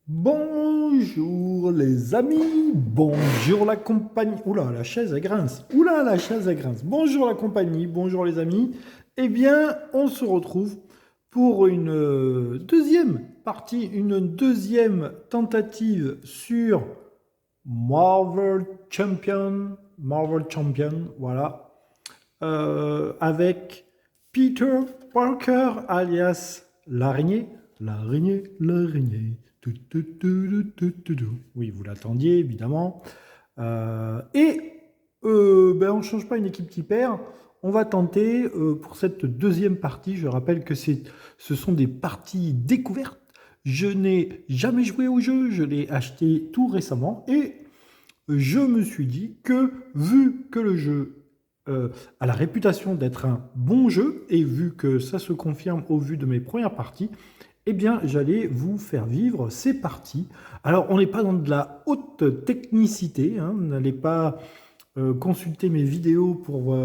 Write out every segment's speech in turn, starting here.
Bonjour les amis, bonjour la compagnie. Oula, la chaise elle grince. Oula, la chaise elle grince. Bonjour la compagnie, bonjour les amis. Eh bien, on se retrouve pour une deuxième partie, une deuxième tentative sur Marvel Champion, voilà, avec Peter Parker, alias l'araignée, l'araignée. Oui, vous l'attendiez, évidemment. On ne change pas une équipe qui perd. On va tenter pour cette deuxième partie. Je rappelle que ce sont des parties découvertes. Je n'ai jamais joué au jeu. Je l'ai acheté tout récemment. Et je me suis dit que, vu que le jeu a la réputation d'être un bon jeu, et vu que ça se confirme au vu de mes premières parties, eh bien, j'allais vous faire vivre ces parties. Alors, on n'est pas dans de la haute technicité, hein, vous n'allez pas consulter mes vidéos pour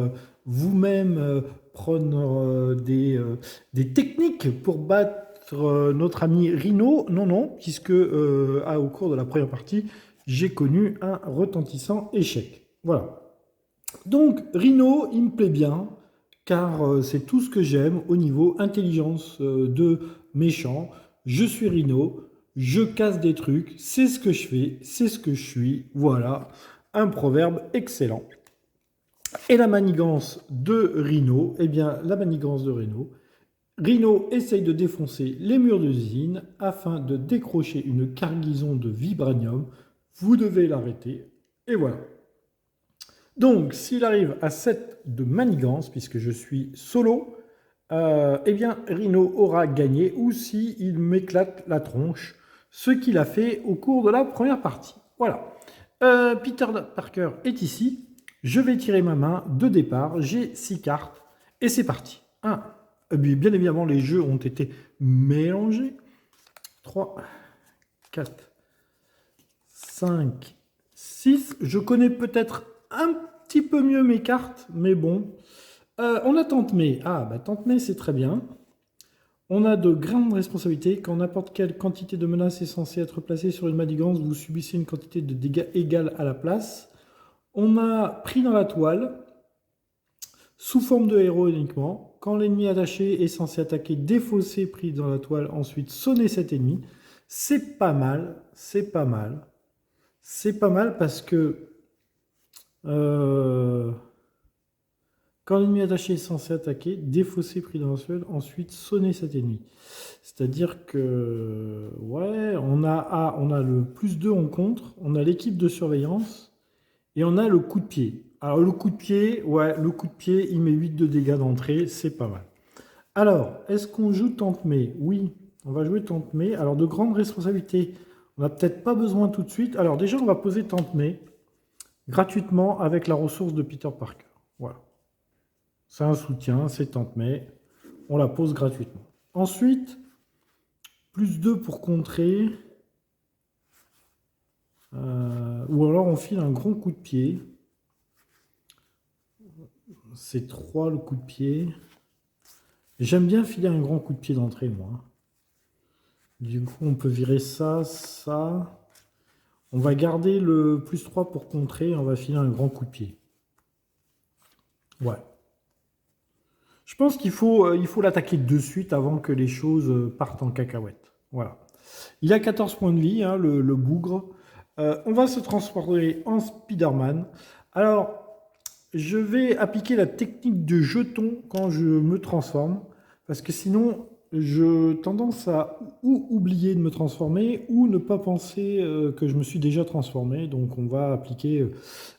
vous-même prendre des techniques pour battre notre ami Rhino. Non, non, puisque au cours de la première partie, j'ai connu un retentissant échec. Voilà. Donc, Rhino, il me plaît bien, car c'est tout ce que j'aime au niveau intelligence de méchant. Je suis Rhino, je casse des trucs, c'est ce que je fais, c'est ce que je suis. Voilà, un proverbe excellent. Et la manigance de Rhino, eh bien, la manigance de Rhino, Rhino essaye de défoncer les murs d'usine afin de décrocher une cargaison de vibranium. Vous devez l'arrêter. Et voilà. Donc, s'il arrive à 7 de manigance, puisque je suis solo, eh bien, Rhino aura gagné, ou s'il m'éclate la tronche, ce qu'il a fait au cours de la première partie. Voilà. Peter Parker est ici. Je vais tirer ma main de départ. J'ai 6 cartes. Et c'est parti. 1. Bien évidemment, les jeux ont été mélangés. 3, 4, 5, 6. Je connais peut-être un petit peu mieux mes cartes, mais bon. On a Tante May. Ah, bah Tante May, c'est très bien. On a de grandes responsabilités. Quand n'importe quelle quantité de menace est censée être placée sur une manigance, vous subissez une quantité de dégâts égale à la place. On a pris dans la toile, sous forme de héros uniquement. Quand l'ennemi attaché est censé attaquer, défausser, pris dans la toile, ensuite sonner cet ennemi. C'est pas mal, c'est pas mal. C'est pas mal parce que quand l'ennemi attaché est censé attaquer, défausser, pris dans la toile, ensuite sonner cet ennemi. C'est-à-dire que, ouais, on a le +2 en contre, on a l'équipe de surveillance, et on a le coup de pied. Alors, le coup de pied, ouais, le coup de pied, il met 8 de dégâts d'entrée, c'est pas mal. Alors, est-ce qu'on joue Tante May? Oui, on va jouer Tante May. Alors, de grandes responsabilités, on n'a peut-être pas besoin tout de suite. Alors, déjà, on va poser Tante May gratuitement avec la ressource de Peter Parker. Voilà. C'est un soutien, c'est Tante May. On la pose gratuitement. Ensuite, +2 pour contrer. Ou alors on file un grand coup de pied. C'est 3 le coup de pied. J'aime bien filer un grand coup de pied d'entrée, moi. Du coup, on peut virer ça, ça. On va garder le +3 pour contrer. On va filer un grand coup de pied. Ouais. Je pense qu'il faut l'attaquer de suite avant que les choses partent en cacahuète. Voilà. Il a 14 points de vie, hein, le bougre. On va se transformer en Spider-Man. Alors, je vais appliquer la technique de jeton quand je me transforme, parce que sinon, j'ai tendance à ou oublier de me transformer, ou ne pas penser que je me suis déjà transformé. Donc, on va appliquer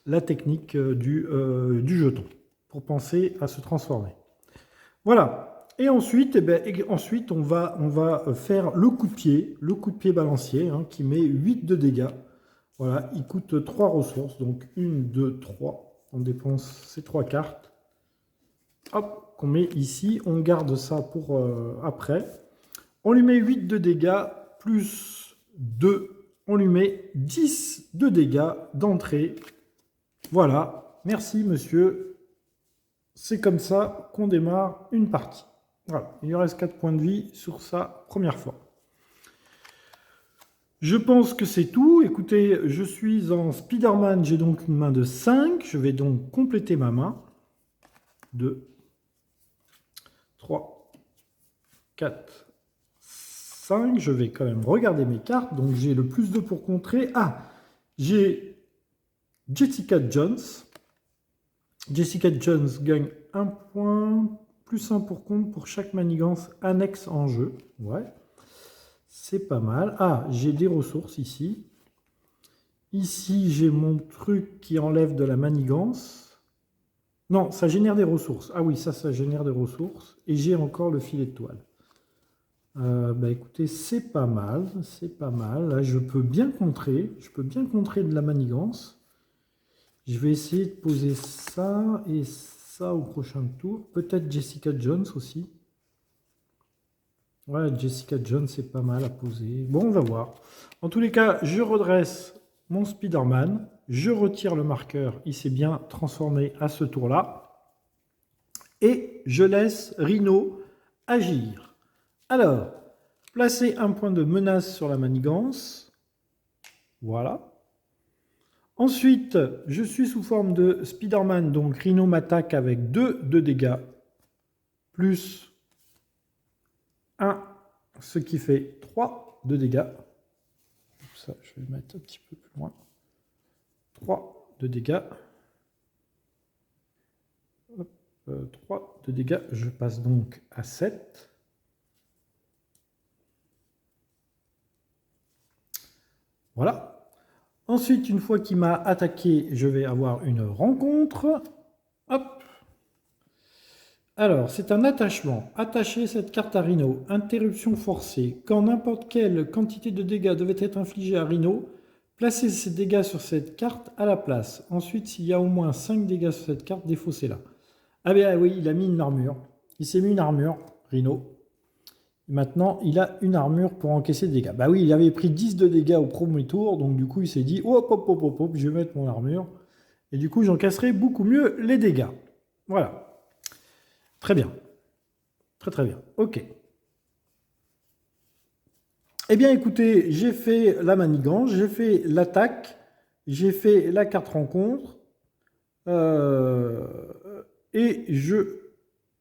la technique du jeton, pour penser à se transformer. Voilà. Et ensuite, ensuite on va faire le coup de pied balancier, hein, qui met 8 de dégâts. Voilà, il coûte 3 ressources, donc 1, 2, 3. On dépense ces 3 cartes. Hop, qu'on met ici. On garde ça pour après. On lui met 8 de dégâts, plus 2. On lui met 10 de dégâts d'entrée. Voilà, merci monsieur. C'est comme ça qu'on démarre une partie. Voilà, il lui reste 4 points de vie sur sa première fois. Je pense que c'est tout. Écoutez, je suis en Spider-Man, j'ai donc une main de 5. Je vais donc compléter ma main. 2, 3, 4, 5. Je vais quand même regarder mes cartes. Donc j'ai le plus 2 pour contrer. Ah, j'ai Jessica Jones. Jessica Jones gagne 1 point, plus 1 pour compte pour chaque manigance annexe en jeu. Ouais, c'est pas mal. Ah, j'ai des ressources ici. Ici, j'ai mon truc qui enlève de la manigance. Non, ça génère des ressources. Ah oui, ça génère des ressources. Et j'ai encore le filet de toile. Bah écoutez, c'est pas mal. C'est pas mal. Là, je peux bien contrer. Je peux bien contrer de la manigance. Je vais essayer de poser ça et ça au prochain tour. Peut-être Jessica Jones aussi. Ouais, Jessica Jones, c'est pas mal à poser. Bon, on va voir. En tous les cas, je redresse mon Spider-Man. Je retire le marqueur. Il s'est bien transformé à ce tour-là. Et je laisse Rhino agir. Alors, placer un point de menace sur la manigance. Voilà. Ensuite, je suis sous forme de Spider-Man, donc Rhino m'attaque avec 2 de dégâts, plus 1, ce qui fait 3 de dégâts. Ça, je vais le mettre un petit peu plus loin. 3 de dégâts. Hop, 3 de dégâts, je passe donc à 7. Voilà. Ensuite, une fois qu'il m'a attaqué, je vais avoir une rencontre. Hop. Alors, c'est un attachement. Attacher cette carte à Rhino. Interruption forcée. Quand n'importe quelle quantité de dégâts devait être infligée à Rhino, placez ces dégâts sur cette carte à la place. Ensuite, s'il y a au moins 5 dégâts sur cette carte, défaussez-la. Ah bien oui, il a mis une armure. Il s'est mis une armure, Rhino. Maintenant, il a une armure pour encaisser des dégâts. Bah oui, il avait pris 10 de dégâts au premier tour, donc du coup, il s'est dit, hop, hop, hop, hop, hop, je vais mettre mon armure. Et du coup, j'encaisserai beaucoup mieux les dégâts. Voilà. Très bien. Très très bien. Ok. Eh bien, écoutez, j'ai fait la manigance, j'ai fait l'attaque, j'ai fait la carte rencontre, euh, et je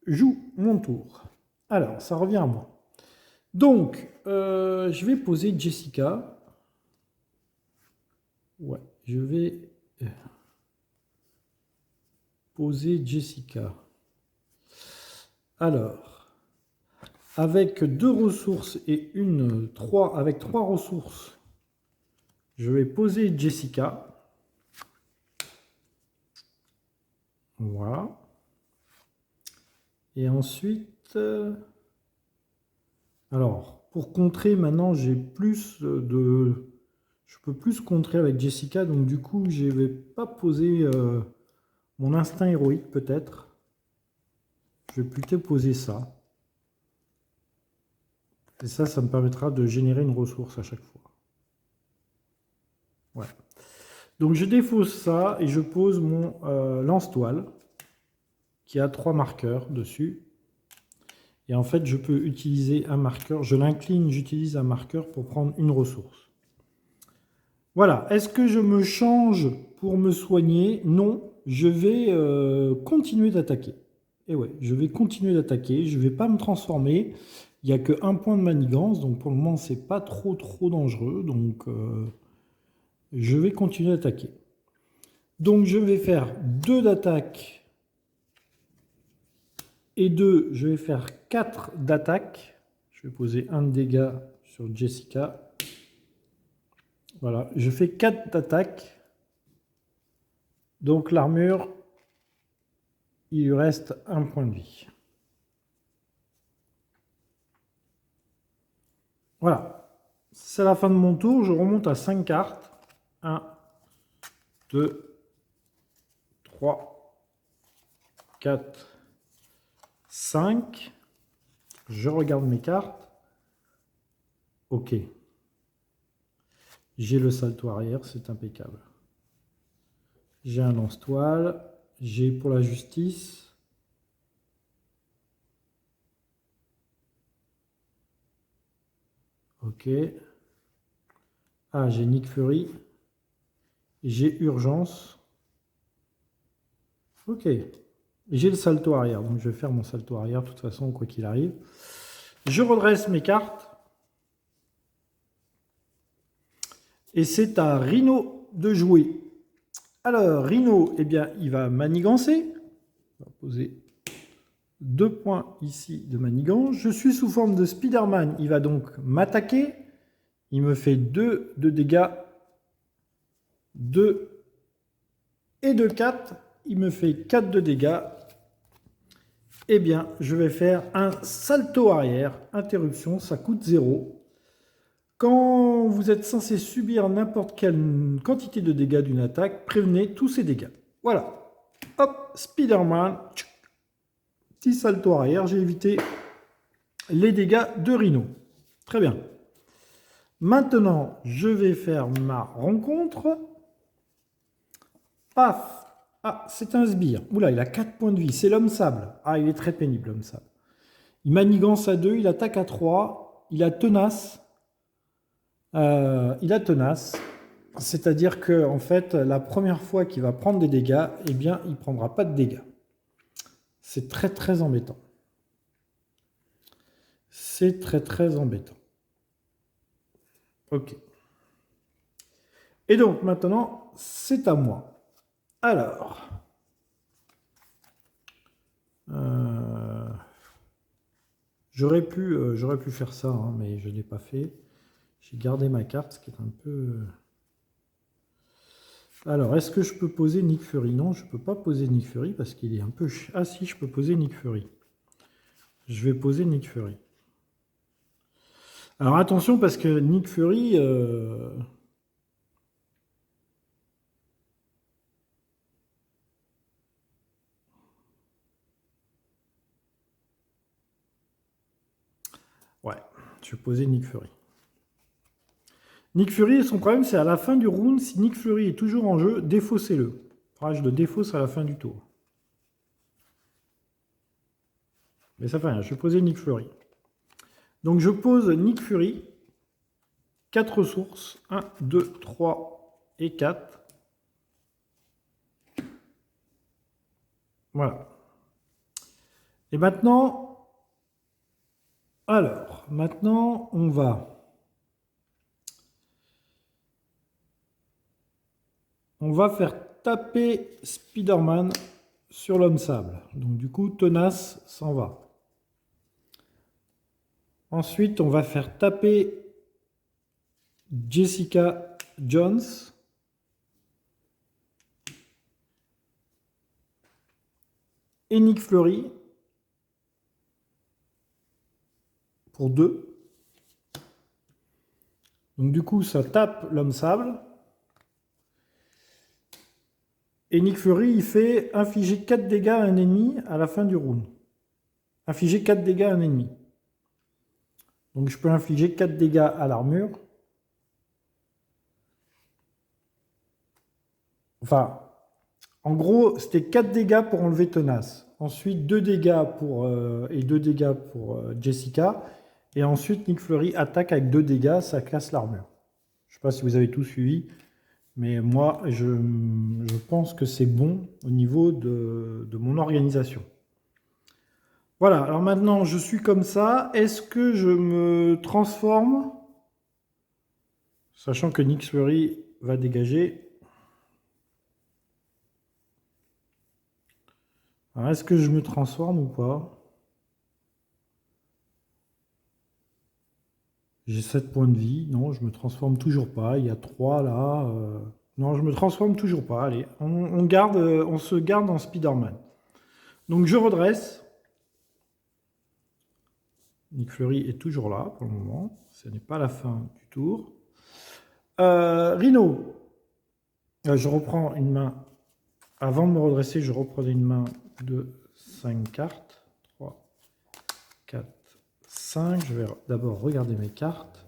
joue mon tour. Alors, ça revient à moi. Donc, je vais poser Jessica. Ouais, je vais poser Jessica. Alors, avec 2 ressources et avec 3 ressources, je vais poser Jessica. Voilà. Et ensuite, alors, pour contrer, maintenant, j'ai plus de... Je peux plus contrer avec Jessica, donc du coup, je ne vais pas poser mon instinct héroïque, peut-être. Je vais plutôt poser ça. Et ça me permettra de générer une ressource à chaque fois. Ouais. Donc, je défausse ça et je pose mon lance-toile, qui a 3 marqueurs dessus. Et en fait, je peux utiliser un marqueur. Je l'incline, j'utilise un marqueur pour prendre une ressource. Voilà. Est-ce que je me change pour me soigner? Non. Je vais continuer d'attaquer. Et ouais, je vais continuer d'attaquer. Je ne vais pas me transformer. Il n'y a que 1 point de manigance. Donc pour le moment, c'est pas trop dangereux. Donc je vais continuer d'attaquer. Donc je vais faire 2 d'attaque. Et 2, je vais faire 4 d'attaque. Je vais poser 1 de dégâts sur Jessica. Voilà, je fais 4 d'attaque. Donc l'armure, il lui reste 1 point de vie. Voilà, c'est la fin de mon tour. Je remonte à 5 cartes. 1, 2, 3, 4, 5. Je regarde mes cartes. Ok. J'ai le salto arrière, c'est impeccable. J'ai un lance-toile. J'ai pour la justice. Ok. Ah, j'ai Nick Fury. J'ai urgence. Ok. J'ai le salto arrière, donc je vais faire mon salto arrière de toute façon, quoi qu'il arrive. Je redresse mes cartes. Et c'est à Rhino de jouer. Alors, Rhino, eh bien, il va manigancer. On va poser 2 points ici de manigance. Je suis sous forme de Spider-Man. Il va donc m'attaquer. Il me fait 2 de dégâts. 2 et 2, 4. Il me fait 4 de dégâts. Eh bien, je vais faire un salto arrière. Interruption, ça coûte 0. Quand vous êtes censé subir n'importe quelle quantité de dégâts d'une attaque, prévenez tous ces dégâts. Voilà. Hop, Spider-Man. Petit salto arrière, j'ai évité les dégâts de Rhino. Très bien. Maintenant, je vais faire ma rencontre. Paf. Ah, c'est un sbire. Oula, il a 4 points de vie. C'est l'homme sable. Ah, il est très pénible, l'homme sable. Il manigance à 2, il attaque à 3. Il a tenace. C'est-à-dire que en fait, la première fois qu'il va prendre des dégâts, eh bien, il ne prendra pas de dégâts. C'est très très embêtant. C'est très très embêtant. Ok. Et donc maintenant, c'est à moi. Alors, j'aurais pu faire ça, hein, mais je ne l'ai pas fait. J'ai gardé ma carte, ce qui est un peu... Alors, est-ce que je peux poser Nick Fury? Non, je ne peux pas poser Nick Fury parce qu'il est un peu... Ah si, je peux poser Nick Fury. Je vais poser Nick Fury. Alors attention parce que Nick Fury... Ouais, je vais poser Nick Fury. Nick Fury, son problème, c'est à la fin du round, si Nick Fury est toujours en jeu, défaussez-le. Je le défausse à la fin du tour. Mais ça fait rien, je vais poser Nick Fury. Donc je pose Nick Fury. 4 ressources. 1, 2, 3 et 4. Voilà. Et maintenant... Alors, maintenant, on va faire taper Spider-Man sur l'homme sable. Donc du coup, Tenace s'en va. Ensuite, on va faire taper Jessica Jones. Et Nick Fury. Pour 2. Donc du coup, ça tape l'homme sable. Et Nick Fury, il fait infliger 4 dégâts à un ennemi à la fin du round. Infliger 4 dégâts à un ennemi. Donc je peux infliger 4 dégâts à l'armure. Enfin, en gros, c'était 4 dégâts pour enlever Tenace. Ensuite, 2 dégâts pour, et 2 dégâts pour Jessica. Et ensuite, Nick Fury attaque avec 2 dégâts, ça casse l'armure. Je ne sais pas si vous avez tout suivi. Mais moi, je pense que c'est bon au niveau de mon organisation. Voilà, alors maintenant, je suis comme ça. Est-ce que je me transforme? Sachant que Nick Fury va dégager. Alors, est-ce que je me transforme ou pas? J'ai 7 points de vie. Non, je me transforme toujours pas. Il y a 3 là. Non, je me transforme toujours pas. Allez, on garde, on se garde en Spider-Man. Donc, je redresse. Nick Fury est toujours là pour le moment. Ce n'est pas la fin du tour. Rhino. Je reprends une main. Avant de me redresser, je reprenais une main de 5 cartes. 3, 4, 5. Je vais d'abord regarder mes cartes.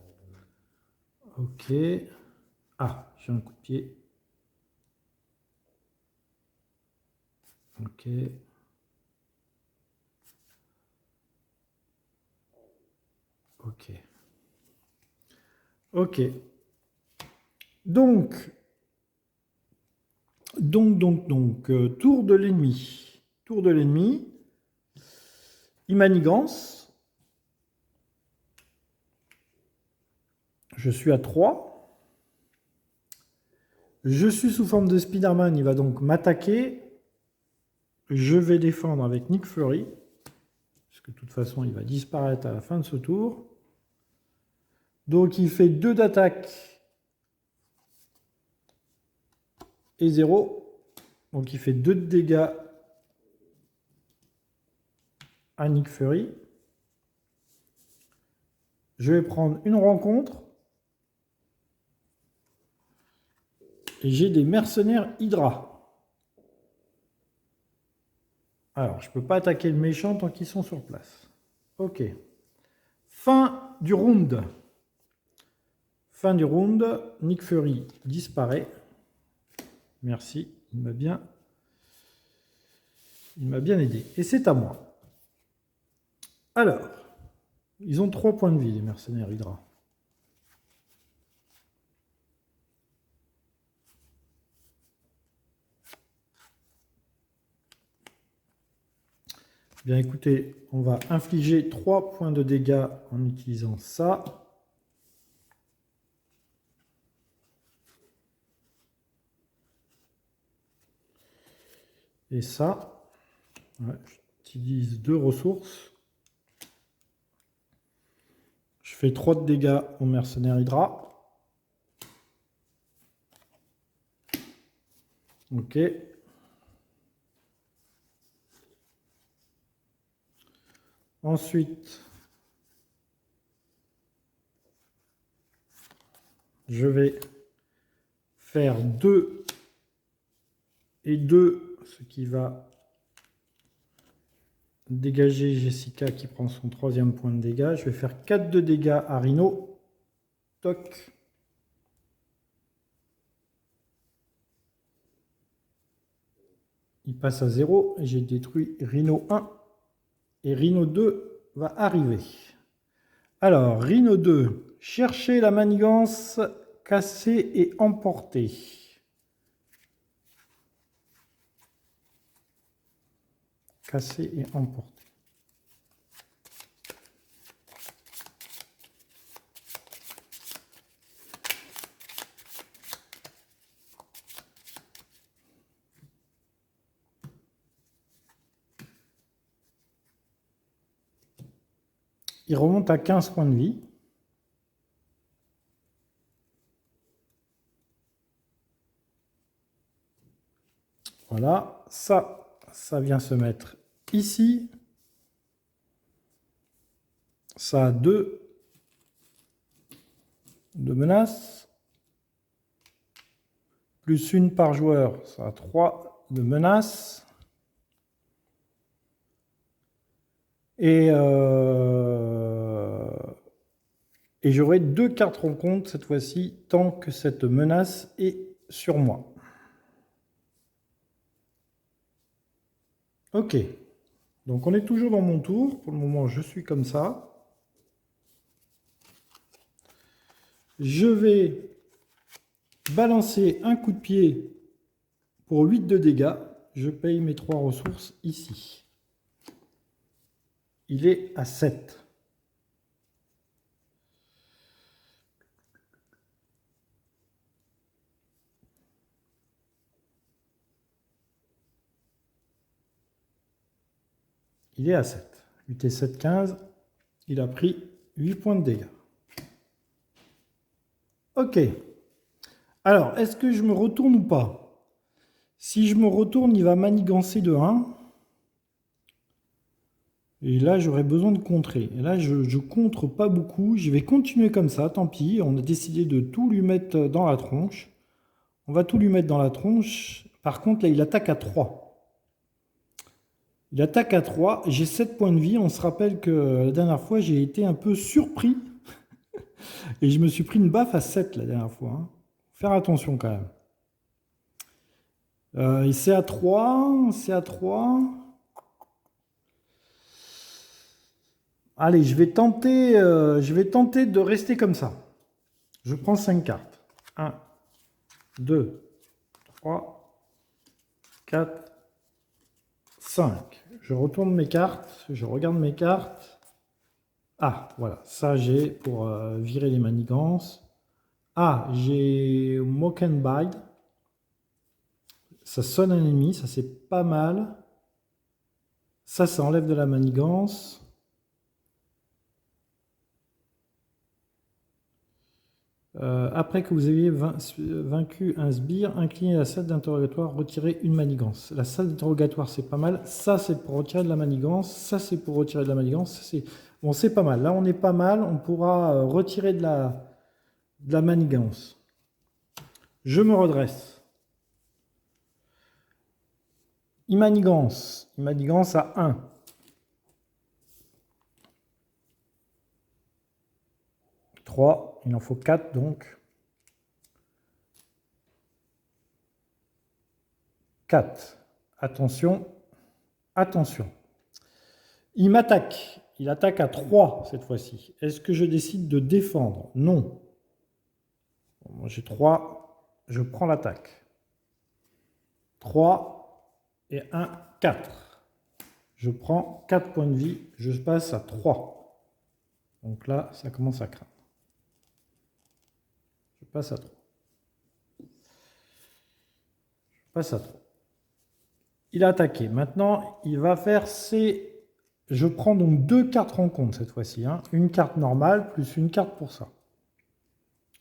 Ok. Ah, j'ai un coup de pied. Ok. Ok. Ok. Donc, tour de l'ennemi. Tour de l'ennemi. Il manigance. Je suis à 3. Je suis sous forme de Spider-Man. Il va donc m'attaquer. Je vais défendre avec Nick Fury. Parce que de toute façon, il va disparaître à la fin de ce tour. Donc, il fait 2 d'attaque. Et 0. Donc, il fait 2 de dégâts à Nick Fury. Je vais prendre une rencontre. Et j'ai des mercenaires Hydra. Alors, je ne peux pas attaquer le méchant tant qu'ils sont sur place. Ok. Fin du round. Fin du round. Nick Fury disparaît. Merci. Il m'a bien aidé. Et c'est à moi. Alors, ils ont 3 points de vie, les mercenaires Hydra. Bien écoutez, on va infliger 3 points de dégâts en utilisant ça. Et ça, ouais, j'utilise 2 ressources. Je fais 3 de dégâts aux mercenaires Hydra. Ok. Ensuite, je vais faire 2 et 2, ce qui va dégager Jessica qui prend son 3e point de dégâts. Je vais faire 4 de dégâts à Rhino. Toc. Il passe à 0 et j'ai détruit Rhino 1. Et Rhino 2 va arriver. Alors, Rhino 2, chercher la manigance, casser et emporter. Casser et emporter. Il remonte à 15 points de vie. Voilà, ça vient se mettre ici. Ça a 2 de menaces. Plus 1 par joueur, ça a 3 de menaces. Et j'aurai 2 cartes rencontres cette fois-ci, tant que cette menace est sur moi. Ok. Donc on est toujours dans mon tour. Pour le moment, je suis comme ça. Je vais balancer un coup de pied pour 8 de dégâts. Je paye mes 3 ressources ici. Il est à 7. Il est à 7. 8 et 7, 15. Il a pris 8 points de dégâts. Ok. Alors, est-ce que je me retourne ou pas? Si je me retourne, il va manigancer de 1. Et là, j'aurais besoin de contrer. Et là, je contre pas beaucoup. Je vais continuer comme ça, tant pis. On a décidé de tout lui mettre dans la tronche. On va tout lui mettre dans la tronche. Par contre, là, il attaque à 3. Il attaque à 3. J'ai 7 points de vie. On se rappelle que la dernière fois, j'ai été un peu surpris. Et je me suis pris une baffe à 7 la dernière fois. Hein. Faire attention quand même. Et c'est à 3. C'est à 3. Allez, je vais tenter de rester comme ça. Je prends 5 cartes. 1, 2, 3, 4, 5. Je retourne mes cartes, je regarde mes cartes. Ah, voilà, ça j'ai pour virer les manigances. Ah, j'ai Mock and Bide. Ça sonne un ennemi, ça c'est pas mal. Ça enlève de la manigance. Après que vous ayez vaincu un sbire, inclinez la salle d'interrogatoire, retirez une manigance. La salle d'interrogatoire, c'est pas mal. Ça, c'est pour retirer de la manigance. Ça, c'est pour retirer de la manigance. Bon, c'est pas mal. Là, on est pas mal. On pourra retirer de la manigance. Je me redresse. Immanigance. Immanigance à 1. Il en faut 4 donc. 4. Attention, attention. Il m'attaque. Il attaque à 3 cette fois-ci. Est-ce que je décide de défendre? Non. Bon, j'ai 3. Je prends l'attaque. 3 et 1, 4. Je prends 4 points de vie. Je passe à 3. Donc là, ça commence à craindre. Je passe à 3. Je passe à 3. Il a attaqué. Maintenant, il va faire ses... Je prends donc 2 cartes en compte cette fois-ci. Hein. Une carte normale plus une carte pour ça.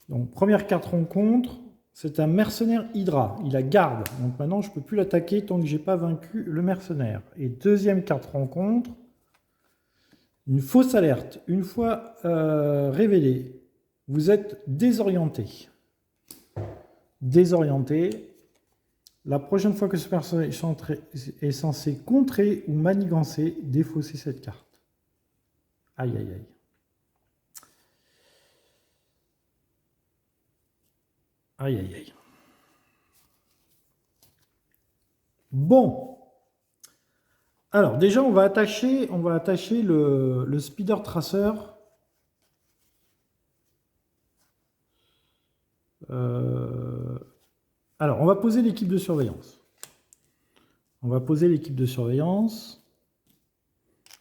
Donc, première carte rencontre, c'est un mercenaire Hydra. Il a garde. Donc maintenant, je ne peux plus l'attaquer tant que je n'ai pas vaincu le mercenaire. Et deuxième carte rencontre, une fausse alerte. Une fois révélée, vous êtes désorienté. Désorienté. La prochaine fois que ce personnage est censé contrer ou manigancer, défausser cette carte. Aïe, aïe, aïe. Aïe, aïe, aïe. Bon. Alors, déjà, on va attacher le speeder tracer. Alors, on va poser l'équipe de surveillance. On va poser l'équipe de surveillance.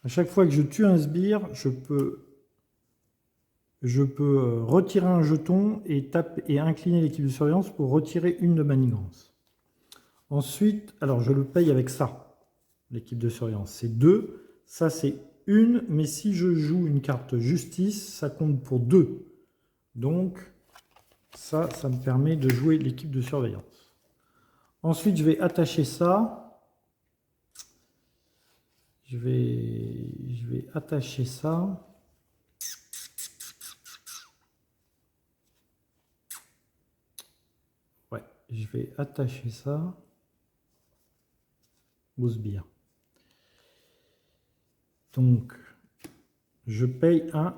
À chaque fois que je tue un sbire, je peux retirer un jeton et incliner l'équipe de surveillance pour retirer une de manigance. Ensuite, alors je le paye avec ça, l'équipe de surveillance. C'est 2, ça c'est 1, mais si je joue une carte justice, ça compte pour 2. Donc, ça me permet de jouer l'équipe de surveillance. Ensuite, je vais attacher ça. Je vais attacher ça. Ouais, je vais attacher ça au sbire. Donc, je paye un...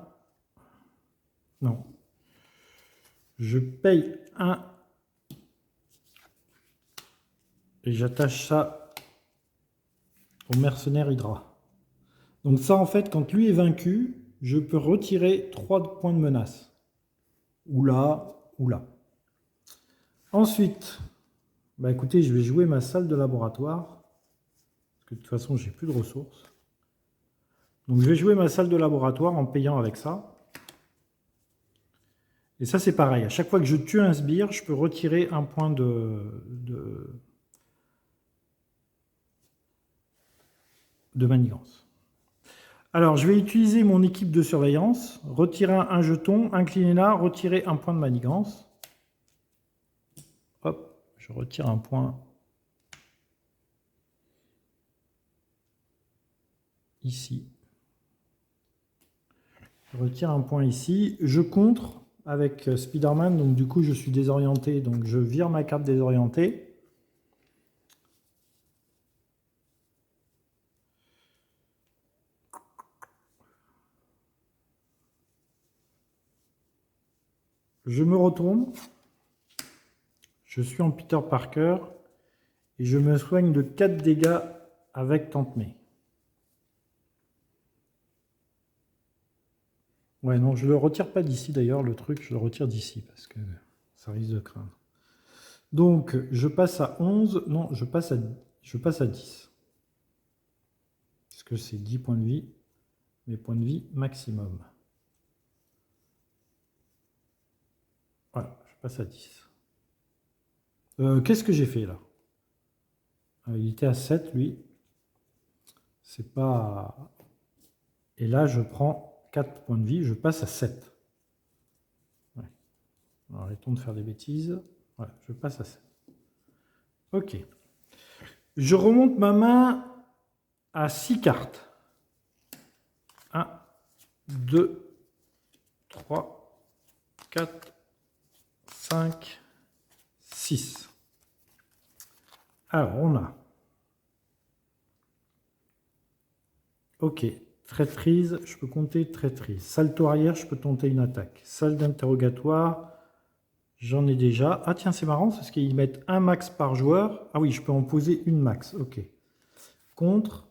Non. Je paye un... Et j'attache ça au mercenaire Hydra. Donc ça, en fait, quand lui est vaincu, je peux retirer 3 points de menace. Ou là, ou là. Ensuite, bah écoutez, je vais jouer ma salle de laboratoire. Parce que de toute façon, j'ai plus de ressources. Donc je vais jouer ma salle de laboratoire en payant avec ça. Et ça, c'est pareil. À chaque fois que je tue un sbire, je peux retirer un point de manigance. Alors, je vais utiliser mon équipe de surveillance, retirer un jeton, incliner là, retirer un point de manigance. Hop, je retire un point ici. Je retire un point ici. Je contre avec Spider-Man, donc du coup, je suis désorienté, donc je vire ma carte désorientée. Je me retourne. Je suis en Peter Parker et je me soigne de 4 dégâts avec Tante May. Ouais, non, je le retire pas d'ici d'ailleurs, le truc, je le retire d'ici parce que ça risque de craindre. Donc, je passe à 11. Non, je passe à 10. Parce que c'est 10 points de vie. Mes points de vie maximum. Voilà, je passe à 10. Qu'est-ce que j'ai fait là? Il était à 7, lui. C'est pas... Et là, je prends 4 points de vie, je passe à 7. Ouais. Alors, arrêtons de faire des bêtises. Voilà, je passe à 7. Ok. Je remonte ma main à 6 cartes. 1, 2, 3, 4, 5, 6. Alors, on a... Ok. Traîtrise, je peux compter traîtrise. Salto arrière, je peux tenter une attaque. Salle d'interrogatoire, j'en ai déjà. Ah tiens, c'est marrant, parce qu'ils mettent un max par joueur. Ah oui, je peux en poser une max, ok. Contre,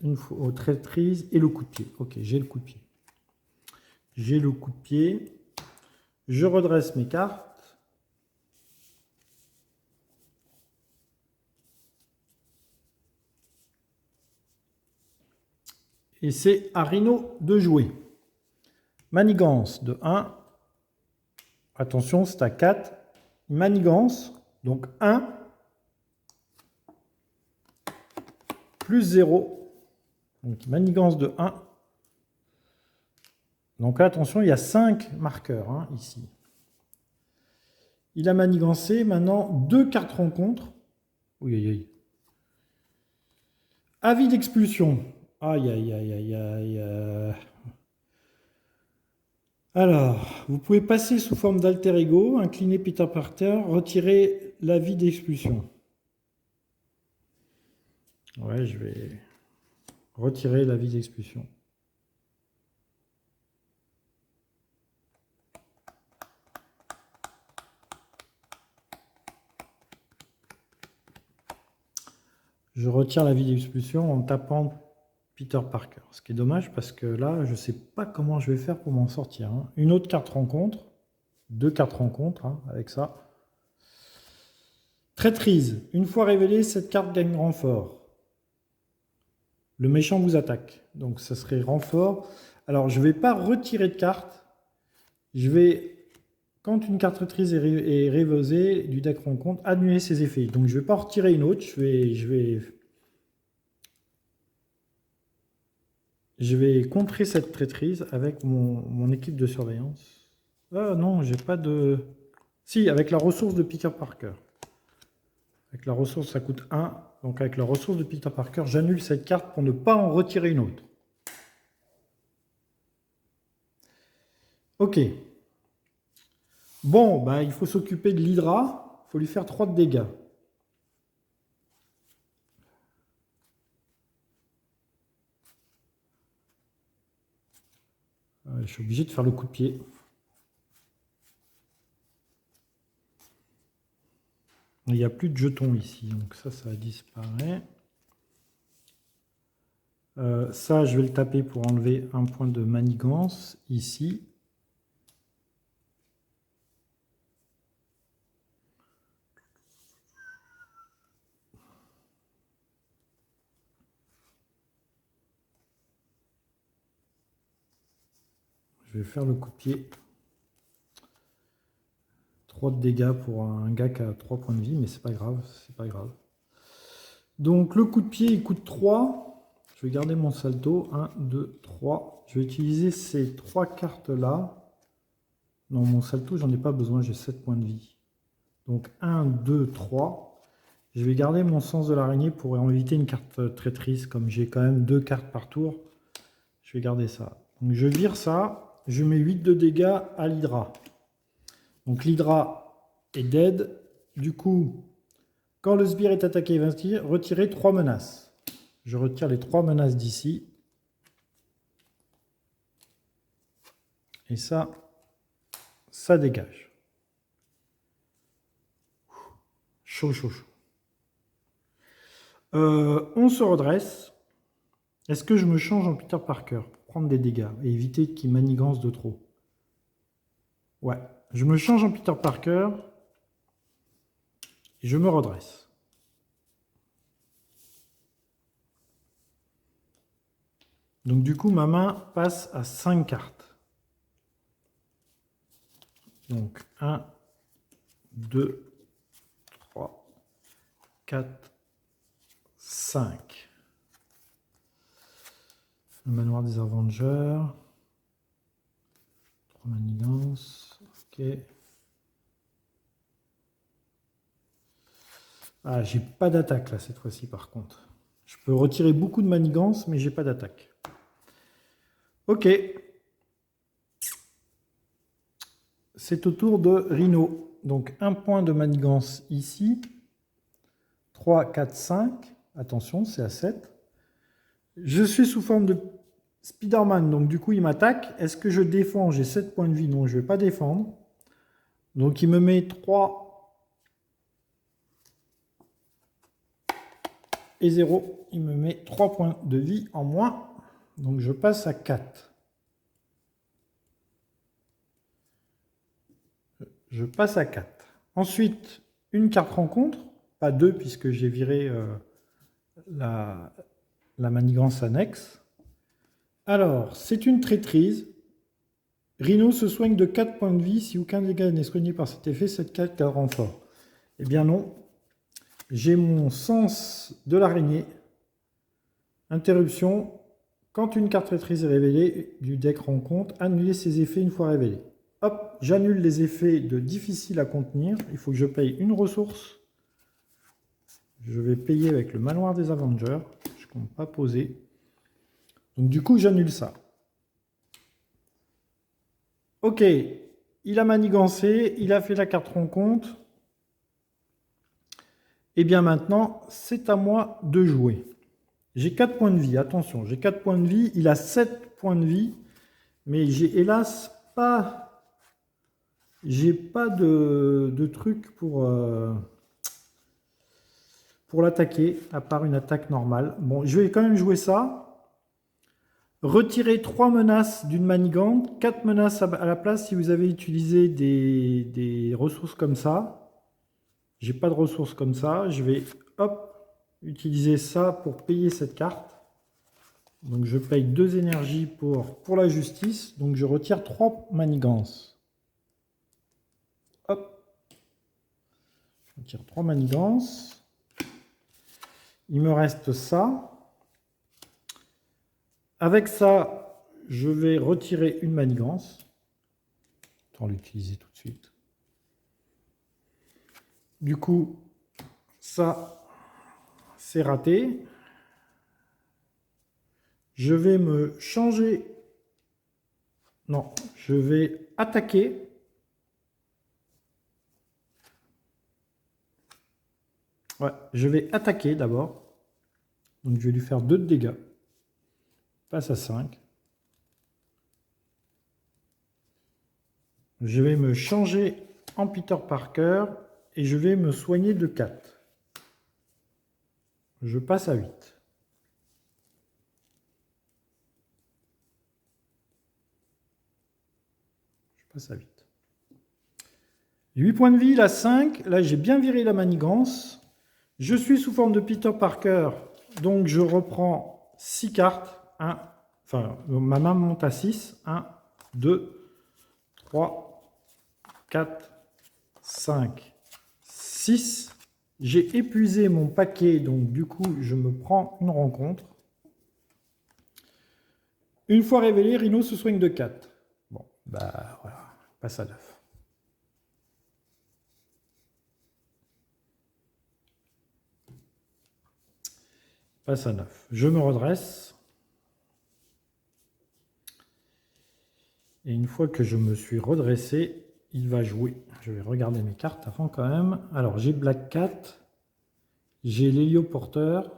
une fois, traîtrise et le coup de pied. Ok, j'ai le coup de pied. J'ai le coup de pied. Je redresse mes cartes. Et c'est à Rhino de jouer. Manigance de 1. Attention, c'est à 4. Manigance, donc 1 plus 0. Donc manigance de 1. Donc là, attention, il y a 5 marqueurs hein, ici. Il a manigancé. Maintenant, 2 cartes rencontres. Oui, aïe, aïe. Avis d'expulsion. Aïe, aïe, aïe, aïe, aïe. Alors, vous pouvez passer sous forme d'alter ego, incliner Peter Parker, retirer l'avis d'expulsion. Ouais, je vais retirer l'avis d'expulsion. Je retire l'avis d'expulsion en tapant Peter Parker. Ce qui est dommage parce que là, je ne sais pas comment je vais faire pour m'en sortir. Hein. Une autre carte rencontre. 2 cartes rencontre hein, avec ça. Traîtrise. Une fois révélée, cette carte gagne renfort. Le méchant vous attaque. Donc ça serait renfort. Alors je ne vais pas retirer de carte. Je vais, quand une carte traîtrise est révélée du deck rencontre, annuler ses effets. Donc je ne vais pas retirer une autre. Je vais contrer cette traîtrise avec mon équipe de surveillance. Ah non, j'ai pas de... Si, avec la ressource de Peter Parker. Avec la ressource, ça coûte 1. Donc avec la ressource de Peter Parker, j'annule cette carte pour ne pas en retirer une autre. Ok. Bon, bah, il faut s'occuper de l'Hydra. Il faut lui faire 3 de dégâts. Je suis obligé de faire le coup de pied. Il n'y a plus de jetons ici, donc ça disparaît. Ça, je vais le taper pour enlever un point de manigance ici. Je vais faire le coup de pied. 3 de dégâts pour un gars qui a 3 points de vie, mais c'est pas grave, c'est pas grave. Donc le coup de pied, il coûte 3. Je vais garder mon salto. 1, 2, 3. Je vais utiliser ces 3 cartes-là. Non, mon salto, j'en ai pas besoin, j'ai 7 points de vie. Donc 1, 2, 3. Je vais garder mon sens de l'araignée pour éviter une carte traîtrise, comme j'ai quand même 2 cartes par tour. Je vais garder ça. Donc je vire ça. Je mets 8 de dégâts à l'Hydra. Donc l'Hydra est dead. Du coup, quand le sbire est attaqué et vaincu, retirez 3 menaces. Je retire les 3 menaces d'ici. Et ça dégage. Chaud, chaud, chaud. On se redresse. Est-ce que je me change en Peter Parker pour prendre des dégâts et éviter qu'il manigance de trop? Ouais. Je me change en Peter Parker. Je me redresse. Donc du coup, ma main passe à 5 cartes. Donc 1, 2, 3, 4, 5. Le manoir des Avengers. 3 manigances. Ok. Ah, j'ai pas d'attaque là cette fois-ci par contre. Je peux retirer beaucoup de manigances, mais j'ai pas d'attaque. Ok. C'est au tour de Rhino. Donc un point de manigance ici. 3, 4, 5. Attention, c'est à 7. Je suis sous forme de Spider-Man, donc du coup il m'attaque. Est-ce que je défends? J'ai 7 points de vie, non je ne vais pas défendre. Donc il me met 3 et 0. Il me met 3 points de vie en moins. Donc je passe à 4. Je passe à 4. Ensuite, une carte rencontre. Pas 2 puisque j'ai viré la manigance annexe. Alors, c'est une traîtrise. Rhino se soigne de 4 points de vie. Si aucun dégât n'est soigné par cet effet, cette carte garde renfort. Eh bien non. J'ai mon sens de l'araignée. Interruption. Quand une carte traîtrise est révélée du deck rencontre, annulez ses effets une fois révélés. Hop, j'annule les effets de difficile à contenir. Il faut que je paye une ressource. Je vais payer avec le manoir des Avengers. Je ne compte pas poser. Donc du coup, j'annule ça. Ok, il a manigancé, il a fait la carte rencontre. Et bien maintenant, c'est à moi de jouer. J'ai 4 points de vie, attention, j'ai 4 points de vie, il a 7 points de vie, mais j'ai hélas pas... J'ai pas de truc pour l'attaquer, à part une attaque normale. Bon, je vais quand même jouer ça. Retirer 3 menaces d'une manigance, 4 menaces à la place si vous avez utilisé des ressources comme ça. J'ai pas de ressources comme ça. Je vais hop, utiliser ça pour payer cette carte. Donc je paye 2 énergies pour la justice. Donc je retire 3 manigances. Hop. Je retire 3 manigances. Il me reste ça. Avec ça, je vais retirer une manigance. Autant l'utiliser tout de suite. Du coup, ça, c'est raté. Je vais me changer. Non, je vais attaquer. Ouais, je vais attaquer d'abord. Donc, je vais lui faire 2 de dégâts. Passe à 5. Je vais me changer en Peter Parker et je vais me soigner de 4. Je passe à 8. Je passe à 8. 8 points de vie, là 5. Là, j'ai bien viré la manigance. Je suis sous forme de Peter Parker, donc je reprends 6 cartes. Ma main monte à 6. 1, 2, 3, 4, 5, 6. J'ai épuisé mon paquet, donc du coup, je me prends une rencontre. Une fois révélé, Rhino se soigne de 4. Bon, bah voilà, passe à 9. Passe à 9. Je me redresse. Et une fois que je me suis redressé, il va jouer. Je vais regarder mes cartes avant quand même. Alors, j'ai Black Cat. J'ai l'hélioporteur.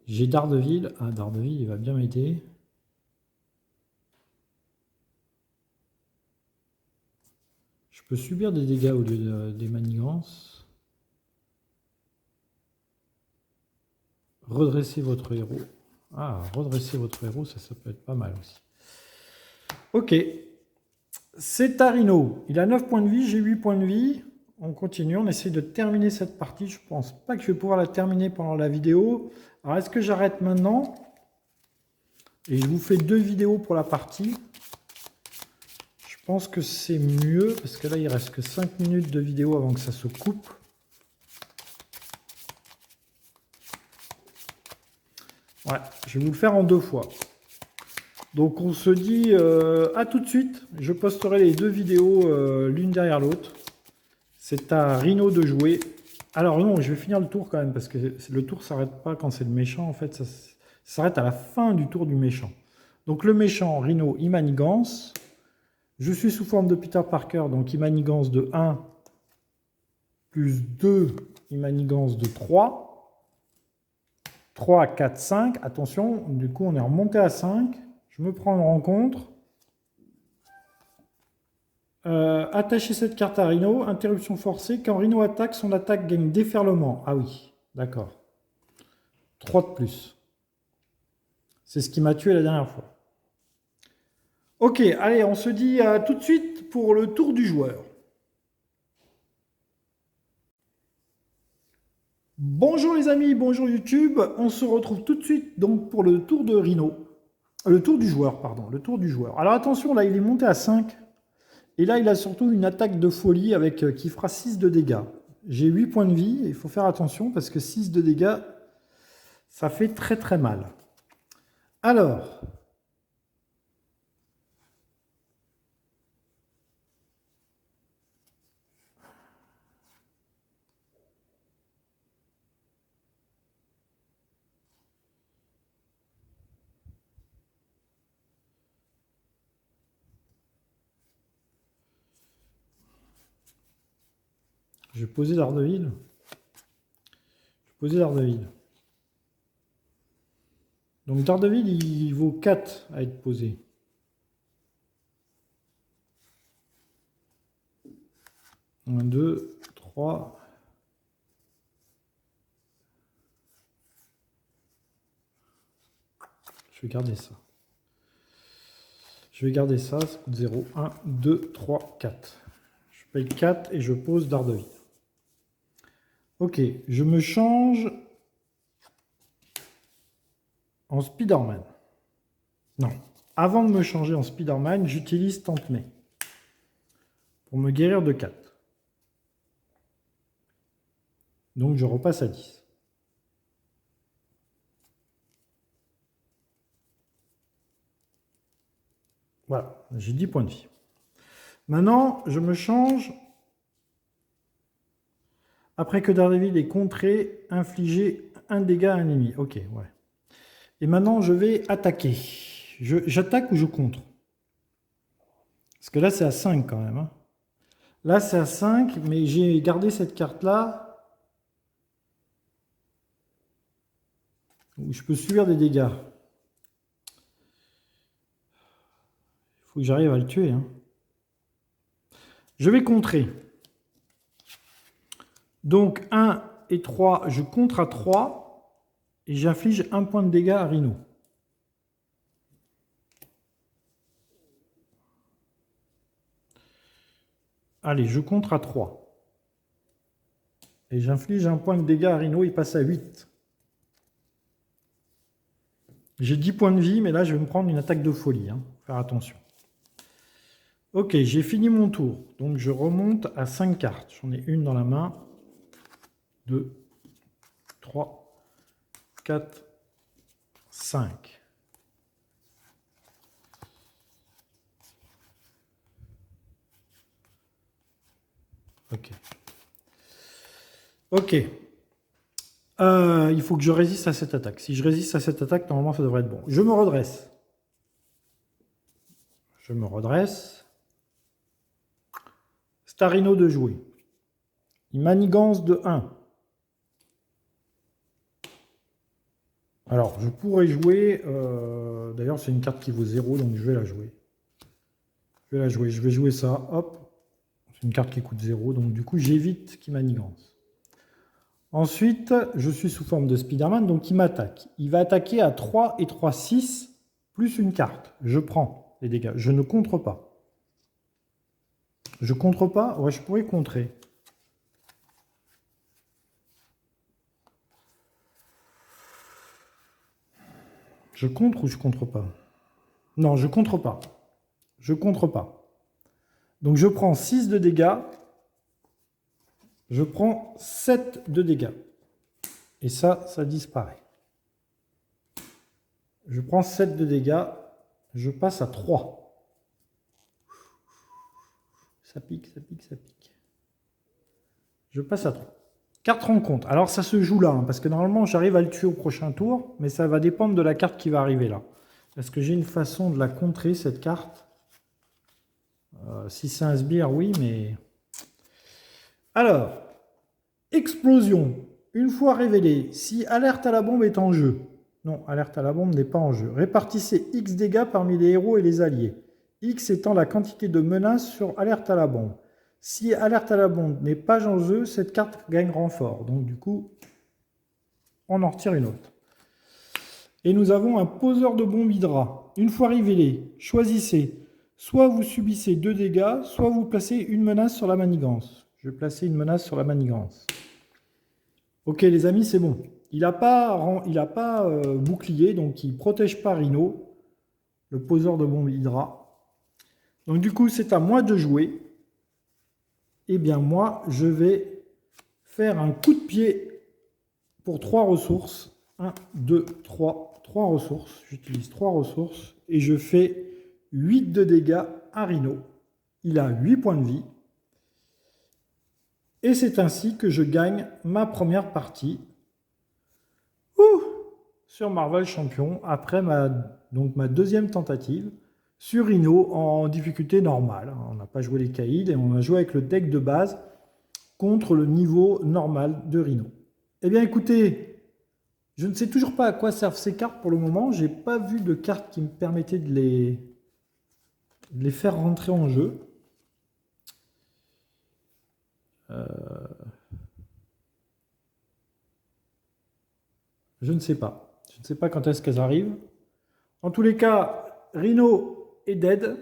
J'ai Daredevil. Ah, Daredevil, il va bien m'aider. Je peux subir des dégâts au lieu des manigances. Redresser votre héros. Ah, redresser votre héros, ça peut être pas mal aussi. Ok. C'est à Rhino. Il a 9 points de vie, j'ai 8 points de vie. On continue, on essaie de terminer cette partie. Je pense pas que je vais pouvoir la terminer pendant la vidéo. Alors, est-ce que j'arrête maintenant? Et je vous fais 2 vidéos pour la partie. Je pense que c'est mieux, parce que là, il reste que 5 minutes de vidéo avant que ça se coupe. Ouais, je vais vous le faire en 2 fois. Donc on se dit à tout de suite. Je posterai les 2 vidéos l'une derrière l'autre. C'est à Rhino de jouer. Alors non, je vais finir le tour quand même, parce que le tour ne s'arrête pas quand c'est le méchant. En fait, ça s'arrête à la fin du tour du méchant. Donc le méchant, Rhino, il manigance. Je suis sous forme de Peter Parker, donc il manigance de 1 plus 2, il manigance de 3. 3, 4, 5. Attention, du coup on est remonté à 5. Je me prends une rencontre. Attacher cette carte à Rhino. Interruption forcée. Quand Rhino attaque, son attaque gagne déferlement. Ah oui, d'accord. 3 de plus. C'est ce qui m'a tué la dernière fois. Ok, allez, on se dit à tout de suite pour le tour du joueur. Bonjour les amis, bonjour YouTube. On se retrouve tout de suite donc pour le tour de Rhino. Le tour du joueur, pardon. Le tour du joueur. Alors attention, là, il est monté à 5. Et là, il a surtout une attaque de folie avec qui fera 6 de dégâts. J'ai 8 points de vie. Il faut faire attention parce que 6 de dégâts, ça fait très très mal. Alors... je vais poser Daredevil. Donc Daredevil, il vaut 4 à être posé. Un, 2, 3. Je vais garder ça. Ça coûte 0. 1, 2, 3, 4. Je paye 4 et je pose Daredevil. Ok, je me change en Spider-Man. Non, avant de me changer en Spider-Man, j'utilise Tante-May pour me guérir de 4. Donc je repasse à 10. Voilà, j'ai 10 points de vie. Maintenant, je me change. Après que Daredevil ait contré, infliger un dégât à un ennemi. Ok, ouais. Et maintenant, je vais attaquer. J'attaque ou je contre? Parce que là, c'est à 5 quand même. Hein. Là, c'est à 5, mais j'ai gardé cette carte-là où je peux subir des dégâts. Il faut que j'arrive à le tuer. Hein. Je vais contrer. Donc 1 et 3, je contre à 3 et j'inflige 1 point de dégâts à Rhino. Allez, je contre à 3. Et j'inflige 1 point de dégâts à Rhino, il passe à 8. J'ai 10 points de vie, mais là je vais me prendre une attaque de folie. Hein. Faire attention. Ok, j'ai fini mon tour. Donc je remonte à 5 cartes. J'en ai une dans la main. 2, 3, 4, 5. Ok. Ok. Il faut que je résiste à cette attaque. Si je résiste à cette attaque, normalement, ça devrait être bon. Je me redresse. Starino de jouer. Il manigance de 1. Alors, je pourrais jouer... D'ailleurs, c'est une carte qui vaut 0, donc je vais la jouer. Je vais jouer ça. Hop. C'est une carte qui coûte 0, donc du coup, j'évite qu'il manigance. Ensuite, je suis sous forme de Spider-Man, donc il m'attaque. Il va attaquer à 3 et 3, 6, plus une carte. Je prends les dégâts. Je ne contre pas. Je contre pas? Ouais, je pourrais contrer. Je contre ou je contre pas? Non, je contre pas. Je contre pas. Donc je prends 6 de dégâts. Je prends 7 de dégâts. Et ça disparaît. Je prends 7 de dégâts. Je passe à 3. Ça pique, ça pique, ça pique. Je passe à 3. Carte rencontre. Alors ça se joue là, hein, parce que normalement j'arrive à le tuer au prochain tour, mais ça va dépendre de la carte qui va arriver là. Est-ce que j'ai une façon de la contrer, cette carte? Si c'est un sbire, oui, mais... Alors, explosion. Une fois révélée, si alerte à la bombe est en jeu. Non, alerte à la bombe n'est pas en jeu. Répartissez X dégâts parmi les héros et les alliés. X étant la quantité de menaces sur alerte à la bombe. Si alerte à la bombe n'est pas en jeu, cette carte gagne renfort. Donc du coup, on en retire une autre. Et nous avons un poseur de bombe Hydra. Une fois révélé, choisissez. Soit vous subissez 2 dégâts, soit vous placez une menace sur la manigance. Je vais placer une menace sur la manigance. Ok les amis, c'est bon. Il n'a pas bouclier, donc il ne protège pas Rhino, le poseur de bombe Hydra. Donc du coup, c'est à moi de jouer. Eh bien moi, je vais faire un coup de pied pour 3 ressources. 1, 2, 3. 3 ressources. J'utilise 3 ressources et je fais 8 de dégâts à Rhino. Il a 8 points de vie. Et c'est ainsi que je gagne ma première partie sur Marvel Champion après ma deuxième tentative sur Rhino en difficulté normale. On n'a pas joué les caïds et on a joué avec le deck de base contre le niveau normal de Rhino. Eh bien écoutez, je ne sais toujours pas à quoi servent ces cartes pour le moment. Je n'ai pas vu de cartes qui me permettaient de les faire rentrer en jeu. Je ne sais pas. Je ne sais pas quand est-ce qu'elles arrivent. En tous les cas, Rhino est dead.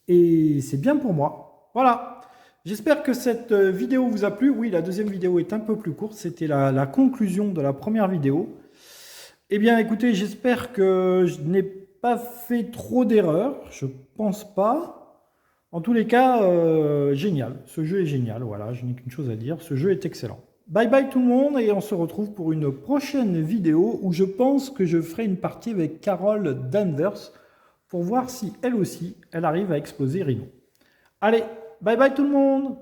Et c'est bien pour moi. Voilà. J'espère que cette vidéo vous a plu. Oui, la deuxième vidéo est un peu plus courte. C'était la conclusion de la première vidéo. Eh bien, écoutez, j'espère que je n'ai pas fait trop d'erreurs. Je pense pas. En tous les cas, génial. Ce jeu est génial. Voilà, je n'ai qu'une chose à dire. Ce jeu est excellent. Bye bye tout le monde et on se retrouve pour une prochaine vidéo où je pense que je ferai une partie avec Carol Danvers pour voir si elle aussi, elle arrive à exploser Rhino. Allez, bye bye tout le monde!